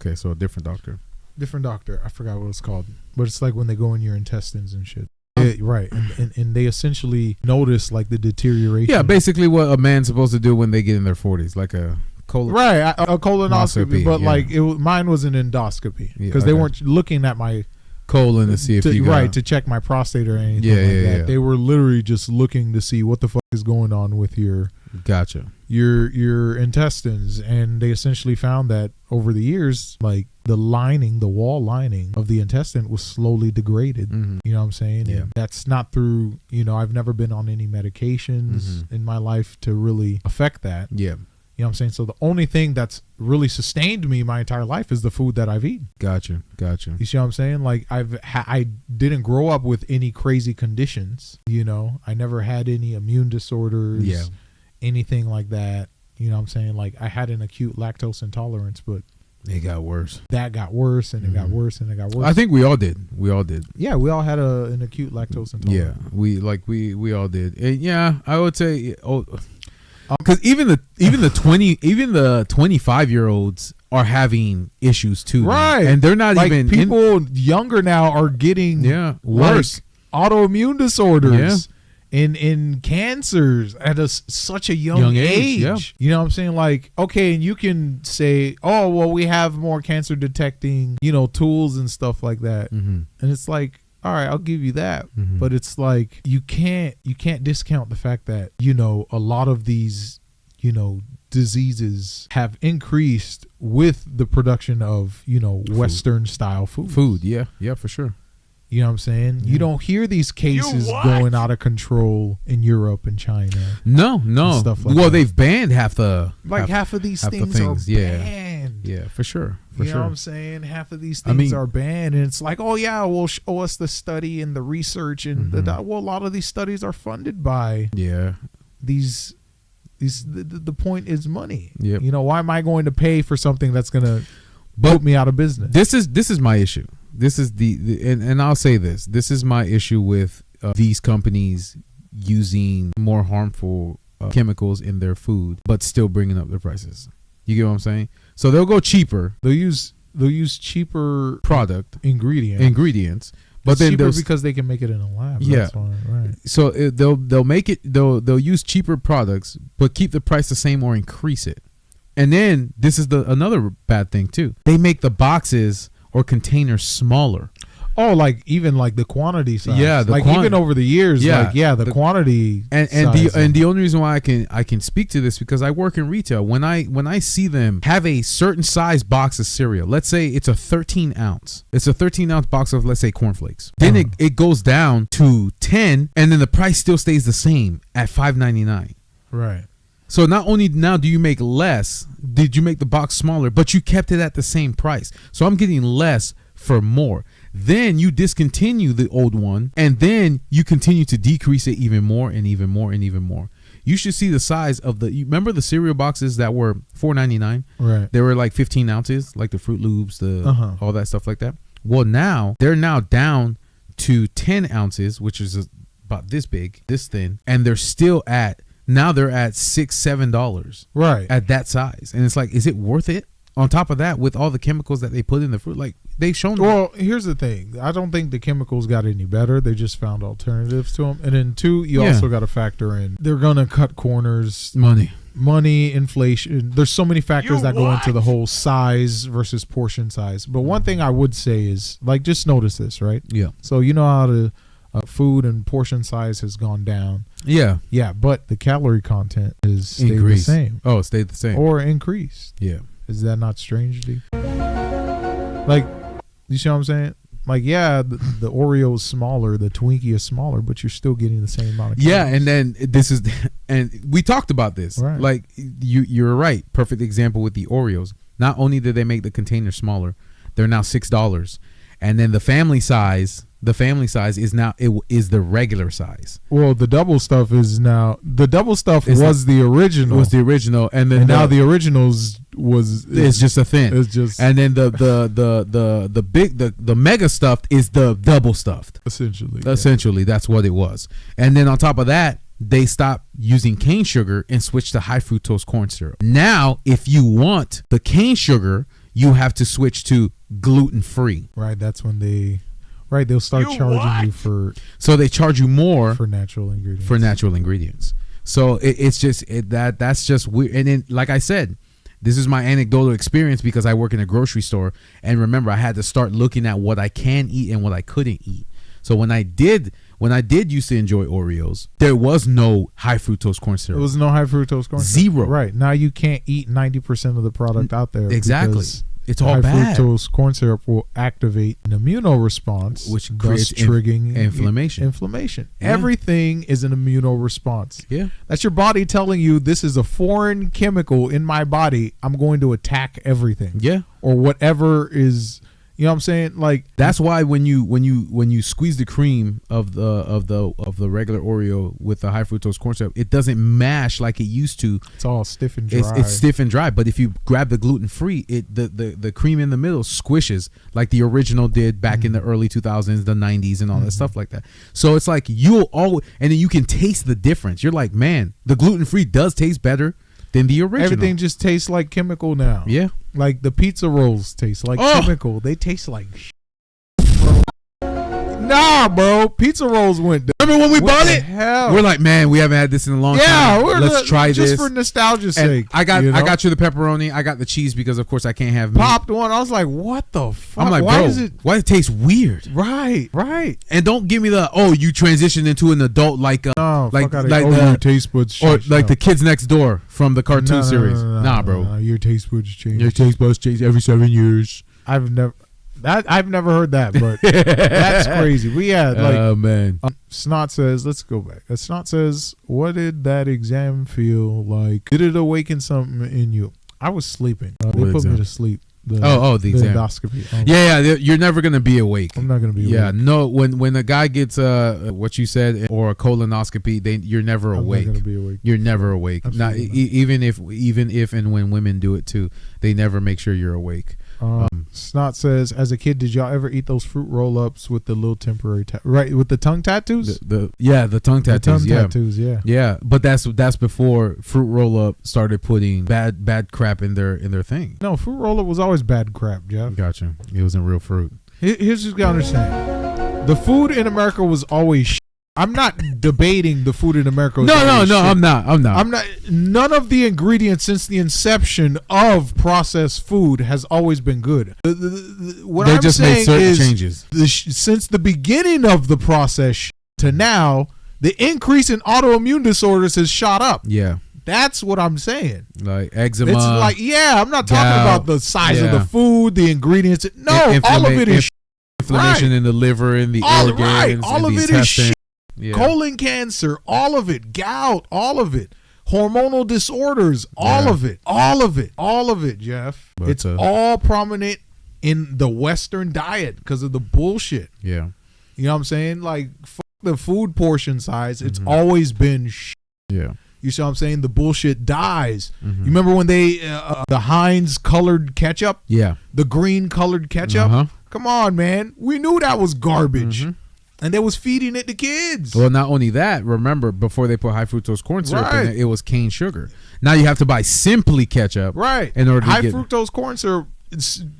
Okay, so a different doctor. Different doctor. I forgot what it's called, but it's like when they go in your intestines and shit. Right, and they essentially notice like the deterioration. Yeah, basically what a man's supposed to do when they get in their 40s, like a a colonoscopy, but like mine was an endoscopy because they weren't looking at my colon to see if you got to check my prostate or anything like that. They were literally just looking to see what the fuck is going on with your your intestines, and they essentially found that over the years, like the wall lining of the intestine was slowly degraded. You know what I'm saying? Yeah. And that's not through, I've never been on any medications in my life to really affect that. Yeah. You know what I'm saying? So the only thing that's really sustained me my entire life is the food that I've eaten. Gotcha. You see what I'm saying? Like I didn't grow up with any crazy conditions. I never had any immune disorders, anything like that. You know what I'm saying? Like I had an acute lactose intolerance, but it got worse. That got worse, and it got worse, and it got worse. I think we all did. Yeah, we all had an acute lactose intolerance. Yeah, we all did. And yeah, I would say. Because even the 25-year-olds are having issues too, right? And they're not like even people younger now are getting worse autoimmune disorders, in cancers at such a young age. Yeah. You know what I'm saying? Like, okay, and you can say, oh well, we have more cancer detecting tools and stuff like that, and it's like, all right, I'll give you that. But it's like you can't discount the fact that, a lot of these, diseases have increased with the production of, Western style food. Yeah, for sure. You know what I'm saying? You don't hear these cases going out of control in Europe and China. No. Stuff like that. They've banned half of these things are banned. Yeah, for sure. You know what I'm saying? Half of these things are banned, and it's like, oh yeah, well, show us the study and the research, and a lot of these studies are funded by these. The point is money. Yep. Why am I going to pay for something that's gonna put me out of business? This is my issue. This is and I'll say this. This is my issue with these companies using more harmful chemicals in their food, but still bringing up their prices. You get what I'm saying? So they'll go cheaper. They'll use cheaper product ingredients, but it's then cheaper because they can make it in a lab. Yeah, that's why, right. So they'll use cheaper products, but keep the price the same or increase it. And then this is another bad thing too. They make the boxes or containers smaller. Oh, like even like the quantity size. Yeah, even over the years. The quantity and the only reason why I can speak to this because I work in retail. When I see them have a certain size box of cereal, let's say it's a 13 ounce. It's a 13 ounce box of, let's say, cornflakes. Then it goes down to 10, and then the price still stays the same at $5.99. Right. So not only now do you make less, did you make the box smaller, but you kept it at the same price. So I'm getting less for more. Then you discontinue the old one, and then you continue to decrease it even more and even more and even more. You should see the size of you remember the cereal boxes that were $4.99? Right. They were like 15 ounces, like the Fruit Loops, all that stuff like that. Well, they're now down to 10 ounces, which is about this big, this thin, and they're still now they're at $6-7 right at that size. And it's like, is it worth it? On top of that, with all the chemicals that they put in the fruit, like they've shown. Well, here's the thing. I don't think the chemicals got any better. They just found alternatives to them. And then two, you also got to factor in they're gonna cut corners. Money, inflation. There's so many factors that go into the whole size versus portion size. But one thing I would say is, like, just notice this, right? Yeah. So you know how the food and portion size has gone down. Yeah. Yeah, but the calorie content is stayed the same. Oh, it stayed the same. Or increased. Yeah. Is that not strange to you? Like, you see what I'm saying? Like, yeah, the Oreo is smaller, the Twinkie is smaller, but you're still getting the same amount of calories. Yeah, and then and we talked about this. Right. Like, you're right. Perfect example with the Oreos. Not only did they make the container smaller, they're now $6. And then the family size is now is the regular size. Well, the double stuff was the original. Was the original, and then now the originals it's just a thin. It's just, and then the mega stuffed is the double stuffed. Essentially, that's what it was. And then on top of that, they stopped using cane sugar and switched to high fructose corn syrup. Now, if you want the cane sugar, you have to switch to gluten-free. Right. That's when they'll start charging you for. So they charge you more for natural ingredients. So it's just that's just weird. And then, like I said, this is my anecdotal experience because I work in a grocery store, and remember, I had to start looking at what I can eat and what I couldn't eat. So when I did used to enjoy Oreos, there was no high fructose corn syrup. There was no high fructose corn syrup. Zero. Right. Now you can't eat 90% of the product out there. Exactly. It's all high bad. fructose corn syrup will activate an immunoresponse, which creates triggering inflammation. Yeah. Everything is an immunoresponse. Yeah. That's your body telling you this is a foreign chemical in my body. I'm going to attack everything. Yeah. Or whatever is, you know what I'm saying? Like, that's why when you squeeze the cream of the regular Oreo with the high fructose corn syrup, it doesn't mash like it used to. It's all stiff and dry. It's stiff and dry. But if you grab the gluten free, the cream in the middle squishes like the original did back in the early 2000s, the 90s, and all that stuff like that. So it's like you'll always, and then you can taste the difference. You're like, man, the gluten free does taste better than the original. Everything just tastes like chemical now. Yeah. Like the pizza rolls taste like chemical. They taste like Nah, bro. Pizza rolls went. Remember when we bought it? Hell? We're like, man, we haven't had this in a long time. Let's try just this for nostalgia's and sake. I got you the pepperoni. I got the cheese because of course I can't have meat. Popped one. I was like, what the fuck? I'm like, why bro, is it? why it taste weird? Right. And don't give me the you transitioned into an adult like your taste buds or like the Kids Next Door from the cartoon series. Nah, bro. No, your taste buds change. Your taste buds change every 7 years. I've never heard that, but that's crazy. We had like, oh man. Snot says, let's go back. Snot says, what did that exam feel like? Did it awaken something in you? I was sleeping. They put me to sleep. The exam. Endoscopy. Yeah, you're never gonna be awake. I'm not gonna be awake. Yeah, no. When a guy gets what you said or a colonoscopy, you're never awake. I'm not gonna be awake. You're never awake. Not, even if and when women do it too, they never make sure you're awake. Snot says, as a kid, did y'all ever eat those fruit roll-ups with the little temporary with the tongue tattoos? The tongue tattoos. Yeah, but that's before fruit roll-up started putting bad crap in their thing. No, fruit roll-up was always bad crap, Jeff. Gotcha. It wasn't real fruit. Here's what you gotta understand: the food in America was always. I'm not debating the food in America. No, I'm not. None of the ingredients since the inception of processed food has always been good. What I'm just saying made certain is changes. Since the beginning of the process to now, the increase in autoimmune disorders has shot up. Yeah. That's what I'm saying. Like eczema. It's like, I'm not talking about the size of the food, the ingredients. No, all of it is inflammation in the liver and the organs. Right. All of it is shit. Yeah. Colon cancer, all of it. Gout, all of it. Hormonal disorders, all of it, Jeff. But it's all prominent in the Western diet because of the bullshit. Yeah. You know what I'm saying? Like, fuck the food portion size. It's always been shit. Yeah. You see what I'm saying? The bullshit dies. You remember when they, the Heinz colored ketchup? Yeah. The green colored ketchup? Come on, man. We knew that was garbage. And they was feeding it to kids. Well, not only that, remember, before they put high fructose corn syrup in it was cane sugar. Now you have to buy Simply ketchup. Right. In order to high fructose corn syrup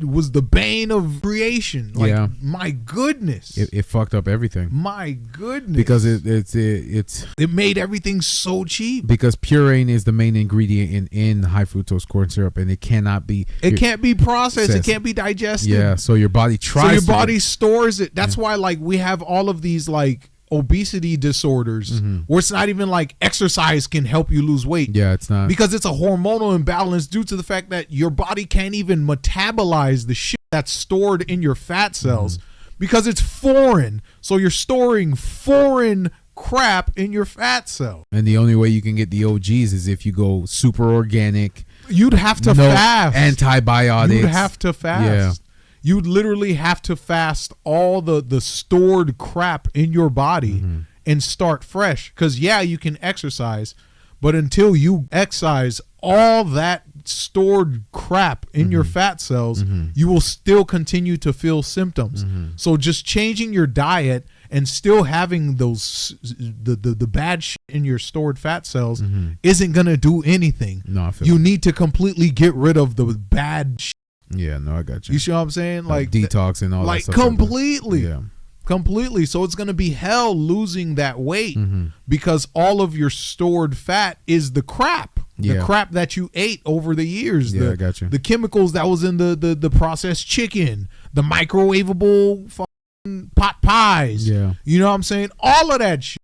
was the bane of creation. Like, my goodness. It fucked up everything. My goodness. Because it made everything so cheap. Because purine is the main ingredient in high fructose corn syrup, and it cannot be. It can't be processed. It can't be digested. Yeah. So your body tries. So your body stores it. That's why, like, we have all of these like obesity disorders where it's not even like exercise can help you lose weight. Yeah, it's not. Because it's a hormonal imbalance due to the fact that your body can't even metabolize the shit that's stored in your fat cells because it's foreign. So you're storing foreign crap in your fat cell. And the only way you can get the OGs is if you go super organic. You'd have to fast. Antibiotics. You'd have to fast. Yeah. You literally have to fast all the stored crap in your body and start fresh. Because, you can exercise, but until you excise all that stored crap in your fat cells, you will still continue to feel symptoms. So just changing your diet and still having those the bad shit in your stored fat cells isn't going to do anything. No, I feel you need to completely get rid of the bad shit Yeah, no, I got you. You see what I'm saying? Like detox and all that like stuff. completely. Yeah. Completely. So it's going to be hell losing that weight because all of your stored fat is the crap. The crap that you ate over the years. Yeah, I got you. The chemicals that was in the processed chicken, the microwavable fucking pot pies. Yeah. You know what I'm saying? All of that shit.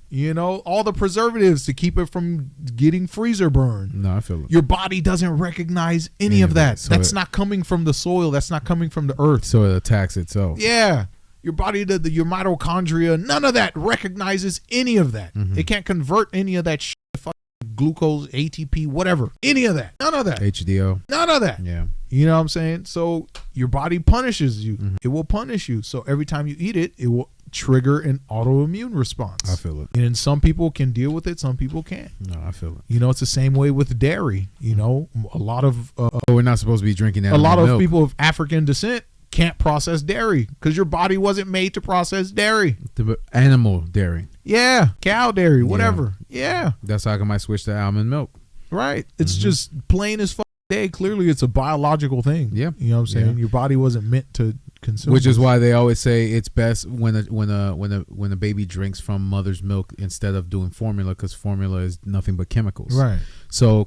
You know, all the preservatives to keep it from getting freezer burn. No, I feel it. Your body doesn't recognize any of that. So that's not coming from the soil. That's not coming from the earth. So it attacks itself. Yeah. Your body, your mitochondria, none of that recognizes any of that. It can't convert any of that shit, fucking glucose, ATP, whatever. Any of that. None of that. HDO. None of that. Yeah. You know what I'm saying? So your body punishes you. It will punish you. So every time you eat it, it will trigger an autoimmune response. I feel it. And some people can deal with it. Some people can't. No, I feel it. You know, it's the same way with dairy. You know, a lot of we're not supposed to be drinking that. A lot of milk. people of African descent can't process dairy because your body wasn't made to process dairy. The animal dairy. Yeah, cow dairy, whatever. Yeah. That's how I might switch to almond milk. Right. It's just plain as fuck day. Clearly, it's a biological thing. Yeah. You know what I'm saying? Yeah. Your body wasn't meant to consume. Which is why they always say it's best when a baby drinks from mother's milk instead of doing formula, because formula is nothing but chemicals. Right. So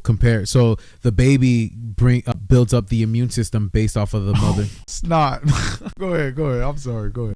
the baby builds up the immune system based off of the mother. It's not. Go ahead. I'm sorry. Go ahead.